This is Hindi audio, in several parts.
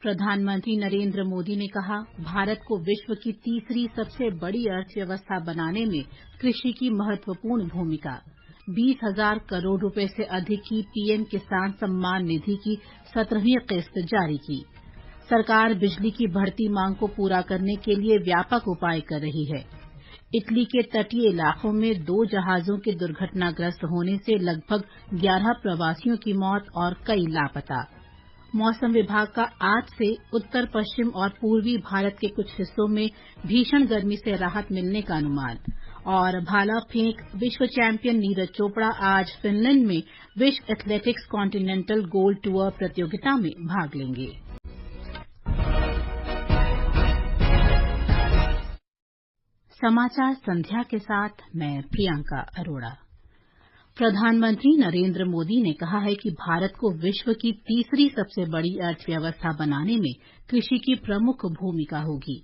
प्रधानमंत्री नरेंद्र मोदी ने कहा, भारत को विश्व की तीसरी सबसे बड़ी अर्थव्यवस्था बनाने में कृषि की महत्वपूर्ण भूमिका। 20,000 करोड़ रुपए से अधिक की पीएम किसान सम्मान निधि की 17वीं किस्त जारी की। सरकार बिजली की बढ़ती मांग को पूरा करने के लिए व्यापक उपाय कर रही है। इटली के तटीय इलाकों में 2 जहाजों के दुर्घटनाग्रस्त होने से लगभग 11 प्रवासियों की मौत और कई लापता। मौसम विभाग का आज से उत्तर पश्चिम और पूर्वी भारत के कुछ हिस्सों में भीषण गर्मी से राहत मिलने का अनुमान। और भाला फेंक विश्व चैंपियन नीरज चोपड़ा आज फिनलैंड में विश्व एथलेटिक्स कॉन्टिनेंटल गोल्ड टूर प्रतियोगिता में भाग लेंगे। समाचार संध्या के साथ मैं प्रियंका अरोड़ा। प्रधानमंत्री नरेंद्र मोदी ने कहा है कि भारत को विश्व की तीसरी सबसे बड़ी अर्थव्यवस्था बनाने में कृषि की प्रमुख भूमिका होगी।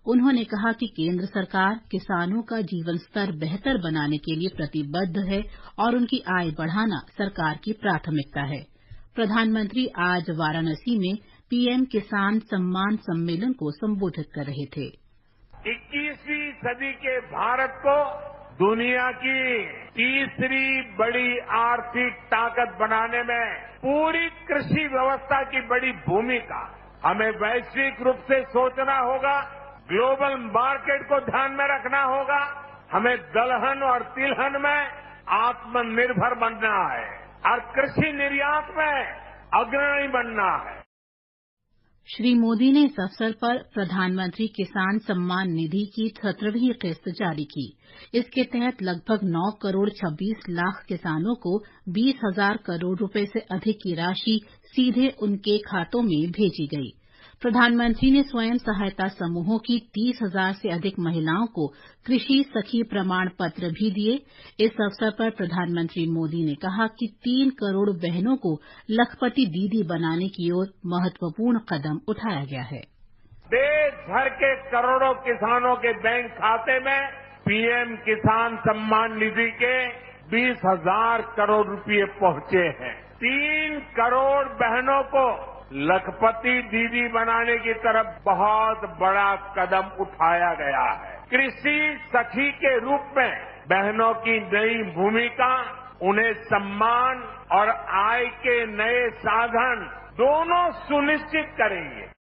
उन्होंने कहा कि केंद्र सरकार किसानों का जीवन स्तर बेहतर बनाने के लिए प्रतिबद्ध है और उनकी आय बढ़ाना सरकार की प्राथमिकता है। प्रधानमंत्री आज वाराणसी में पीएम किसान सम्मान सम्मेलन को संबोधित कर रहे थे। 21वीं सदी के भारत को दुनिया की तीसरी बड़ी आर्थिक ताकत बनाने में पूरी कृषि व्यवस्था की बड़ी भूमिका। हमें वैश्विक रूप से सोचना होगा, ग्लोबल मार्केट को ध्यान में रखना होगा। हमें दलहन और तिलहन में आत्मनिर्भर बनना है और कृषि निर्यात में अग्रणी बनना है। श्री मोदी ने इस अवसर पर प्रधानमंत्री किसान सम्मान निधि की 17वीं किस्त जारी की। इसके तहत लगभग 9 करोड़ 26 लाख किसानों को 20,000 करोड़ रुपए से अधिक की राशि सीधे उनके खातों में भेजी गई। प्रधानमंत्री ने स्वयं सहायता समूहों की 30,000 से अधिक महिलाओं को कृषि सखी प्रमाण पत्र भी दिए। इस अवसर पर प्रधानमंत्री मोदी ने कहा कि 3 करोड़ बहनों को लखपति दीदी बनाने की ओर महत्वपूर्ण कदम उठाया गया है। देश भर के करोड़ों किसानों के बैंक खाते में पीएम किसान सम्मान निधि के 20,000 करोड़ रुपए पहुंचे हैं। 3 करोड़ बहनों को लखपति दीदी बनाने की तरफ बहुत बड़ा कदम उठाया गया है। कृषि सखी के रूप में बहनों की नई भूमिका उन्हें सम्मान और आय के नए साधन दोनों सुनिश्चित करेंगे।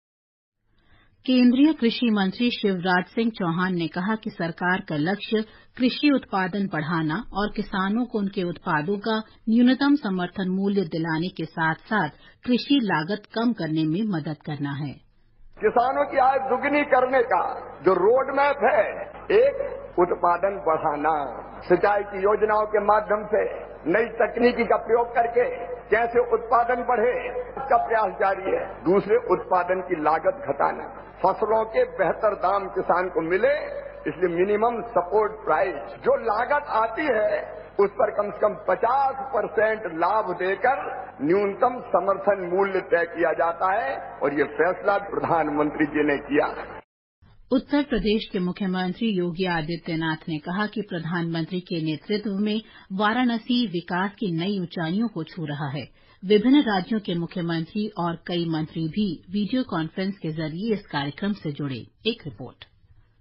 केंद्रीय कृषि मंत्री शिवराज सिंह चौहान ने कहा कि सरकार का लक्ष्य कृषि उत्पादन बढ़ाना और किसानों को उनके उत्पादों का न्यूनतम समर्थन मूल्य दिलाने के साथ साथ कृषि लागत कम करने में मदद करना है। किसानों की आय दुगनी करने का जो रोड मैप है, एक उत्पादन बढ़ाना, सिंचाई की योजनाओं के माध्यम से नई तकनीकी का प्रयोग करके कैसे उत्पादन बढ़े, इसका प्रयास जारी है। दूसरे, उत्पादन की लागत घटाना, फसलों के बेहतर दाम किसान को मिले, इसलिए मिनिमम सपोर्ट प्राइस जो लागत आती है उस पर कम से कम 50% लाभ देकर न्यूनतम समर्थन मूल्य तय किया जाता है और ये फैसला प्रधानमंत्री जी ने किया। उत्तर प्रदेश के मुख्यमंत्री योगी आदित्यनाथ ने कहा कि प्रधानमंत्री के नेतृत्व में वाराणसी विकास की नई ऊंचाइयों को छू रहा है। विभिन्न राज्यों के मुख्यमंत्री और कई मंत्री भी वीडियो कॉन्फ्रेंस के जरिए इस कार्यक्रम से जुड़े। एक रिपोर्ट।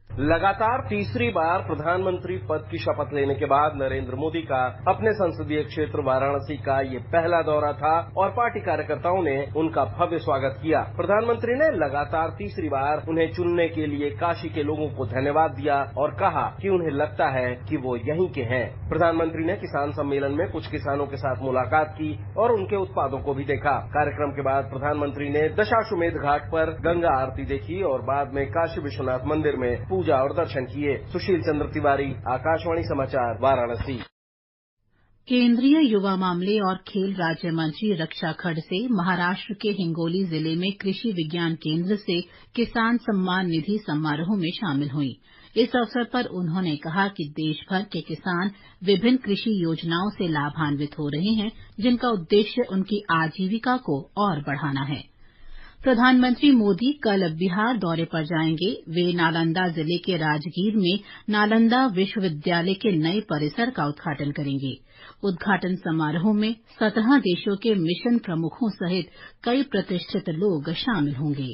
लगातार तीसरी बार प्रधानमंत्री पद की शपथ लेने के बाद नरेंद्र मोदी का अपने संसदीय क्षेत्र वाराणसी का ये पहला दौरा था और पार्टी कार्यकर्ताओं ने उनका भव्य स्वागत किया। प्रधानमंत्री ने लगातार तीसरी बार उन्हें चुनने के लिए काशी के लोगों को धन्यवाद दिया और कहा कि उन्हें लगता है कि वो यहीं के हैं। प्रधानमंत्री ने किसान सम्मेलन में कुछ किसानों के साथ मुलाकात की और उनके उत्पादों को भी देखा। कार्यक्रम के बाद प्रधानमंत्री ने दशाश्वमेध घाट पर गंगा आरती देखी और बाद में काशी विश्वनाथ मंदिर में पूजा और दर्शन किए। सुशील चंद्र तिवारी, आकाशवाणी समाचार, वाराणसी। केंद्रीय युवा मामले और खेल राज्य मंत्री रक्षा खड़से महाराष्ट्र के हिंगोली जिले में कृषि विज्ञान केंद्र से किसान सम्मान निधि समारोह में शामिल हुई। इस अवसर पर उन्होंने कहा कि देश भर के किसान विभिन्न कृषि योजनाओं से लाभान्वित हो रहे हैं, जिनका उद्देश्य उनकी आजीविका को और बढ़ाना है। प्रधानमंत्री मोदी कल बिहार दौरे पर जाएंगे। वे नालंदा जिले के राजगीर में नालंदा विश्वविद्यालय के नए परिसर का उद्घाटन करेंगे। उद्घाटन समारोह में 17 देशों के मिशन प्रमुखों सहित कई प्रतिष्ठित लोग शामिल होंगे।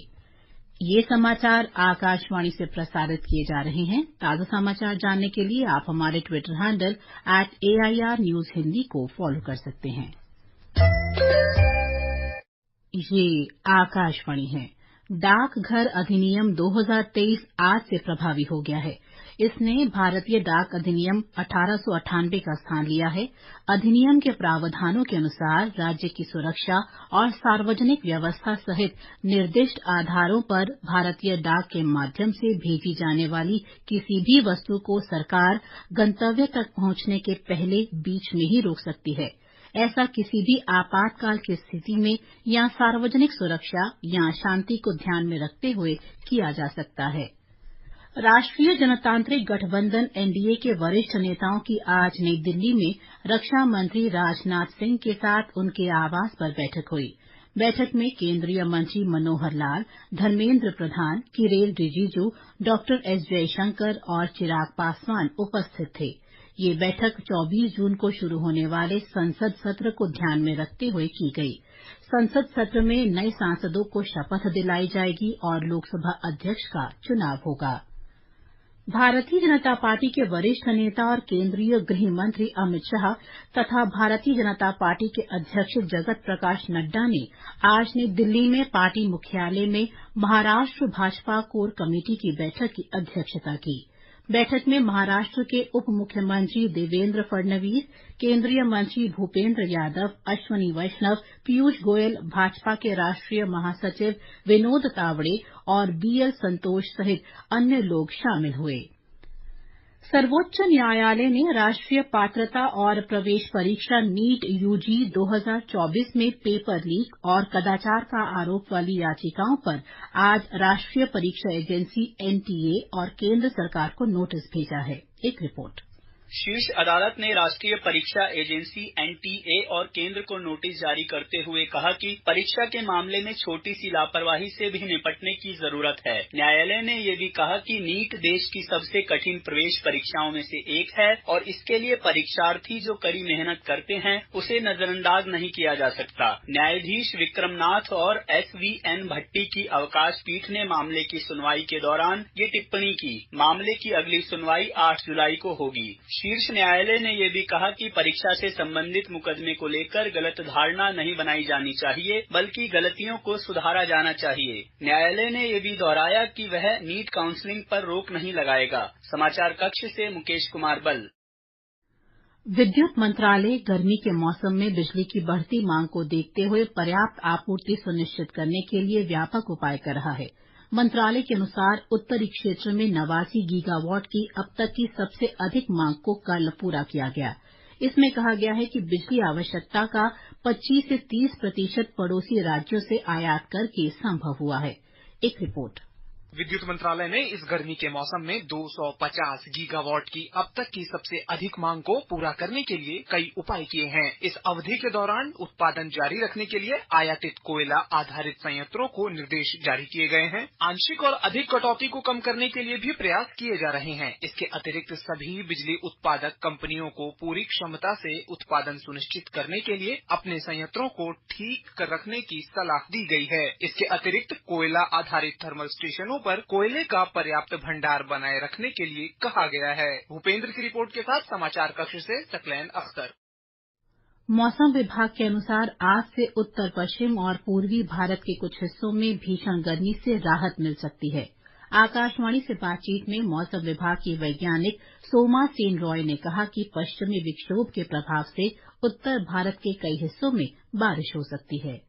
ये समाचार आकाशवाणी से प्रसारित किए जा रहे हैं। ताजा समाचार जानने के लिए आप हमारे Twitter handle @AIR News Hindi को फॉलो कर सकते हैं। ये आकाशवाणी है। डाकघर अधिनियम 2023 आज से प्रभावी हो गया है। इसने भारतीय डाक अधिनियम 1898 का स्थान लिया है। अधिनियम के प्रावधानों के अनुसार राज्य की सुरक्षा और सार्वजनिक व्यवस्था सहित निर्दिष्ट आधारों पर भारतीय डाक के माध्यम से भेजी जाने वाली किसी भी वस्तु को सरकार गंतव्य तक पहुंचने के पहले बीच में ही रोक सकती है। ऐसा किसी भी आपातकाल की स्थिति में या सार्वजनिक सुरक्षा या शांति को ध्यान में रखते हुए किया जा सकता है। राष्ट्रीय जनतांत्रिक गठबंधन एनडीए के वरिष्ठ नेताओं की आज नई दिल्ली में रक्षा मंत्री राजनाथ सिंह के साथ उनके आवास पर बैठक हुई। बैठक में केंद्रीय मंत्री मनोहर लाल, धर्मेंद्र प्रधान, किरेन रिजिजू, डॉक्टर एस जयशंकर और चिराग पासवान उपस्थित थे। ये बैठक 24 जून को शुरू होने वाले संसद सत्र को ध्यान में रखते हुए की गई। संसद सत्र में नए सांसदों को शपथ दिलाई जाएगी और लोकसभा अध्यक्ष का चुनाव होगा। भारतीय जनता पार्टी के वरिष्ठ नेता और केंद्रीय गृह मंत्री अमित शाह तथा भारतीय जनता पार्टी के अध्यक्ष जगत प्रकाश नड्डा ने आज नई दिल्ली में पार्टी मुख्यालय में महाराष्ट्र भाजपा कोर कमेटी की बैठक की अध्यक्षता की। बैठक में महाराष्ट्र के उप मुख्यमंत्री देवेंद्र फडणवीस, केंद्रीय मंत्री भूपेंद्र यादव, अश्वनी वैष्णव, पीयूष गोयल, भाजपा के राष्ट्रीय महासचिव विनोद तावड़े और बीएल संतोष सहित अन्य लोग शामिल हुए। सर्वोच्च न्यायालय ने राष्ट्रीय पात्रता और प्रवेश परीक्षा नीट यूजी 2024 में पेपर लीक और कदाचार का आरोप वाली याचिकाओं पर आज राष्ट्रीय परीक्षा एजेंसी एनटीए और केंद्र सरकार को नोटिस भेजा है। एक रिपोर्ट। शीर्ष अदालत ने राष्ट्रीय परीक्षा एजेंसी एनटीए और केंद्र को नोटिस जारी करते हुए कहा कि परीक्षा के मामले में छोटी सी लापरवाही से भी निपटने की जरूरत है। न्यायालय ने ये भी कहा कि नीट देश की सबसे कठिन प्रवेश परीक्षाओं में से एक है और इसके लिए परीक्षार्थी जो कड़ी मेहनत करते हैं उसे नजरअंदाज नहीं किया जा सकता। न्यायाधीश विक्रमनाथ और SVN भट्टी की अवकाश पीठ ने मामले की सुनवाई के दौरान ये टिप्पणी की। मामले की अगली सुनवाई 8 जुलाई को होगी। शीर्ष न्यायालय ने यह भी कहा कि परीक्षा से संबंधित मुकदमे को लेकर गलत धारणा नहीं बनाई जानी चाहिए, बल्कि गलतियों को सुधारा जाना चाहिए। न्यायालय ने यह भी दोहराया कि वह नीट काउंसलिंग पर रोक नहीं लगाएगा। समाचार कक्ष से मुकेश कुमार बल। विद्युत मंत्रालय गर्मी के मौसम में बिजली की बढ़ती मांग को देखते हुए पर्याप्त आपूर्ति सुनिश्चित करने के लिए व्यापक उपाय कर रहा है। मंत्रालय के अनुसार उत्तरी क्षेत्र में 89 गीगावाट की अब तक की सबसे अधिक मांग को कल पूरा किया गया। इसमें कहा गया है कि बिजली आवश्यकता का 25 से 30% पड़ोसी राज्यों से आयात करके संभव हुआ है। एक रिपोर्ट। विद्युत मंत्रालय ने इस गर्मी के मौसम में 250 गीगावाट की अब तक की सबसे अधिक मांग को पूरा करने के लिए कई उपाय किए हैं। इस अवधि के दौरान उत्पादन जारी रखने के लिए आयातित कोयला आधारित संयंत्रों को निर्देश जारी किए गए हैं। आंशिक और अधिक कटौती को कम करने के लिए भी प्रयास किए जा रहे हैं। इसके अतिरिक्त सभी बिजली उत्पादक कंपनियों को पूरी क्षमता से उत्पादन सुनिश्चित करने के लिए अपने संयंत्रों को ठीक कर रखने की सलाह दी गई है। इसके अतिरिक्त कोयला आधारित थर्मल स्टेशनों पर कोयले का पर्याप्त भंडार बनाए रखने के लिए कहा गया है। भूपेंद्र की रिपोर्ट के साथ समाचार कक्ष से सकलैन अख्तर। मौसम विभाग के अनुसार आज से उत्तर पश्चिम और पूर्वी भारत के कुछ हिस्सों में भीषण गर्मी से राहत मिल सकती है। आकाशवाणी से बातचीत में मौसम विभाग की वैज्ञानिक सोमा सेन रॉय ने कहा कि पश्चिमी विक्षोभ के प्रभाव से उत्तर भारत के कई हिस्सों में बारिश हो सकती है।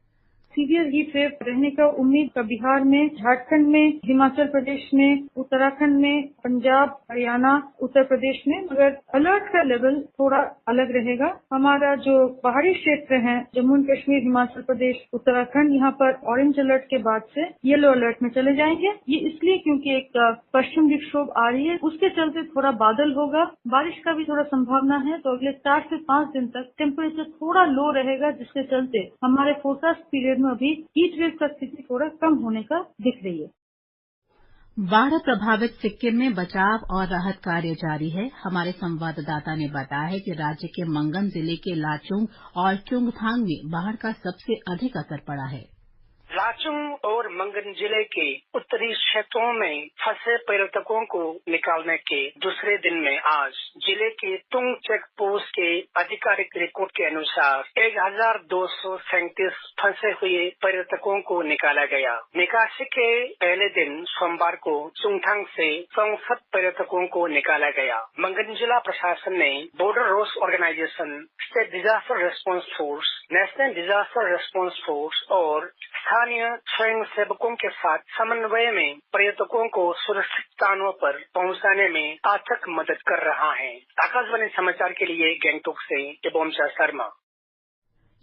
सीवियर हीट वेव रहने का उम्मीद बिहार में, झारखंड में, हिमाचल प्रदेश में, उत्तराखंड में, पंजाब, हरियाणा, उत्तर प्रदेश में, मगर अलर्ट का लेवल थोड़ा अलग रहेगा। हमारा जो पहाड़ी क्षेत्र है, जम्मू एंड कश्मीर, हिमाचल प्रदेश, उत्तराखंड, यहाँ पर ऑरेंज अलर्ट के बाद से येलो अलर्ट में चले जाएंगे। ये इसलिए क्योंकि एक पश्चिम विक्षोभ आ रही है, उसके चलते थोड़ा बादल होगा, बारिश का भी थोड़ा संभावना है। तो अगले 4 से 5 दिन तक टेम्परेचर थोड़ा लो रहेगा, जिसके चलते हमारे फोरकास्ट पीरियड में में भी हीट वेव का स्थिति थोड़ा कम होने का दिख रही है। बाढ़ प्रभावित सिक्किम में बचाव और राहत कार्य जारी है। हमारे संवाददाता ने बताया है कि राज्य के मंगन जिले के लाचुंग और चुंगथांग में बाढ़ का सबसे अधिक असर पड़ा है। लाचुंग और मंगन जिले के उत्तरी क्षेत्रों में फंसे पर्यटकों को निकालने के दूसरे दिन में आज जिले के तुंग चेक पोस्ट के आधिकारिक रिपोर्ट के अनुसार 1237 फंसे हुए पर्यटकों को निकाला गया। निकासी के पहले दिन सोमवार को चुंगथांग से 64 पर्यटकों को निकाला गया। मंगन जिला प्रशासन ने border roads organisation, state disaster response force, national disaster response force और स्थानीय स्वयं सेवकों के साथ समन्वय में पर्यटकों को सुरक्षित स्थानों पर पहुंचाने में अथक मदद कर रहा है। आकाशवाणी समाचार के लिए गैंगटोक से इबोमशा शर्मा।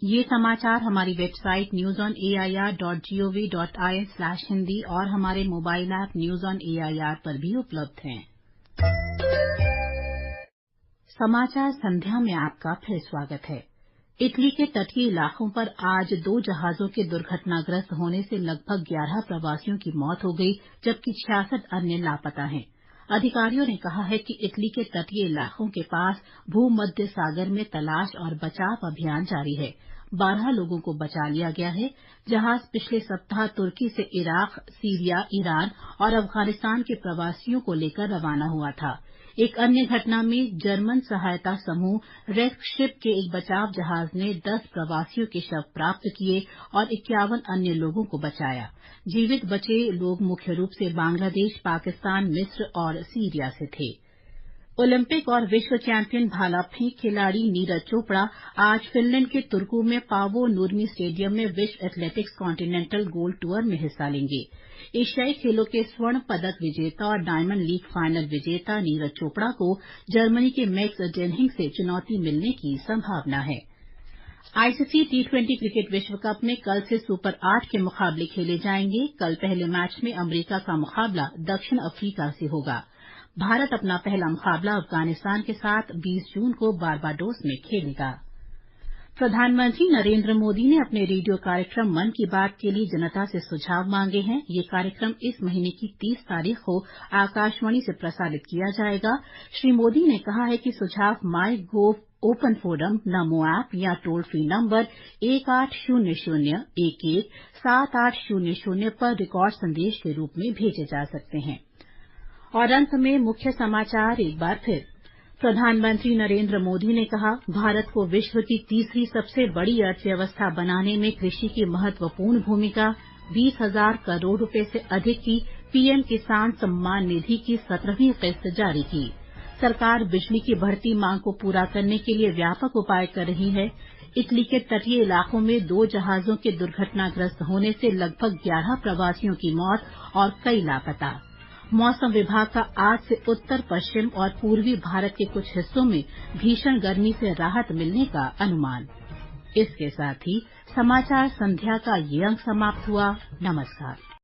ये समाचार हमारी वेबसाइट newsonair.gov.in/hindi और हमारे mobile app news on AIR पर भी उपलब्ध हैं। समाचार संध्या में आपका फिर स्वागत है। इटली के तटीय इलाकों पर आज 2 जहाजों के दुर्घटनाग्रस्त होने से लगभग 11 प्रवासियों की मौत हो गई, जबकि 66 अन्य लापता हैं। अधिकारियों ने कहा है कि इटली के तटीय इलाकों के पास भूमध्य सागर में तलाश और बचाव अभियान जारी है। 12 लोगों को बचा लिया गया है। जहाज पिछले सप्ताह तुर्की से इराक, सीरिया, ईरान और अफगानिस्तान के प्रवासियों को लेकर रवाना हुआ था। एक अन्य घटना में जर्मन सहायता समूह रेस्क्यूशिप के एक बचाव जहाज ने 10 प्रवासियों के शव प्राप्त किए और 51 अन्य लोगों को बचाया। जीवित बचे लोग मुख्य रूप से बांग्लादेश, पाकिस्तान, मिस्र और सीरिया से थे। ओलंपिक और विश्व चैंपियन भाला फेंक खिलाड़ी नीरज चोपड़ा आज फिनलैंड के तुर्कू में पावो नूर्मी स्टेडियम में विश्व एथलेटिक्स कॉन्टिनेंटल गोल्ड टूर में हिस्सा लेंगे। एशियाई खेलों के स्वर्ण पदक विजेता और डायमंड लीग फाइनल विजेता नीरज चोपड़ा को जर्मनी के मैक्स डेनहिंग से चुनौती मिलने की संभावना है। आईसीसी T20 क्रिकेट विश्व कप में कल से सुपर 8 के मुकाबले खेले जाएंगे। कल पहले मैच में अमेरिका का मुकाबला दक्षिण अफ्रीका से होगा। भारत अपना पहला मुकाबला अफगानिस्तान के साथ 20 जून को बारबाडोस में खेलेगा। प्रधानमंत्री नरेंद्र मोदी ने अपने रेडियो कार्यक्रम मन की बात के लिए जनता से सुझाव मांगे हैं। ये कार्यक्रम इस महीने की 30 तारीख को आकाशवाणी से प्रसारित किया जाएगा। श्री मोदी ने कहा है कि सुझाव माई गोव ओपन फोरम, नमो ऐप या टोल फ्री नंबर 1800-11-7800 पर रिकॉर्ड संदेश के रूप में भेजे जा सकते हैं। और अंत में मुख्य समाचार एक बार फिर। प्रधानमंत्री नरेंद्र मोदी ने कहा, भारत को विश्व की तीसरी सबसे बड़ी अर्थव्यवस्था बनाने में कृषि की महत्वपूर्ण भूमिका। 20,000 करोड़ रुपए से अधिक की पीएम किसान सम्मान निधि की 17वीं किस्त जारी की। सरकार बिजली की बढ़ती मांग को पूरा करने के लिए व्यापक उपाय कर रही है। इटली के तटीय इलाकों में 2 जहाजों के दुर्घटनाग्रस्त होने से लगभग 11 प्रवासियों की मौत और कई लापता। मौसम विभाग का आज से उत्तर पश्चिम और पूर्वी भारत के कुछ हिस्सों में भीषण गर्मी से राहत मिलने का अनुमान। इसके साथ ही समाचार संध्या का ये अंक समाप्त हुआ। नमस्कार।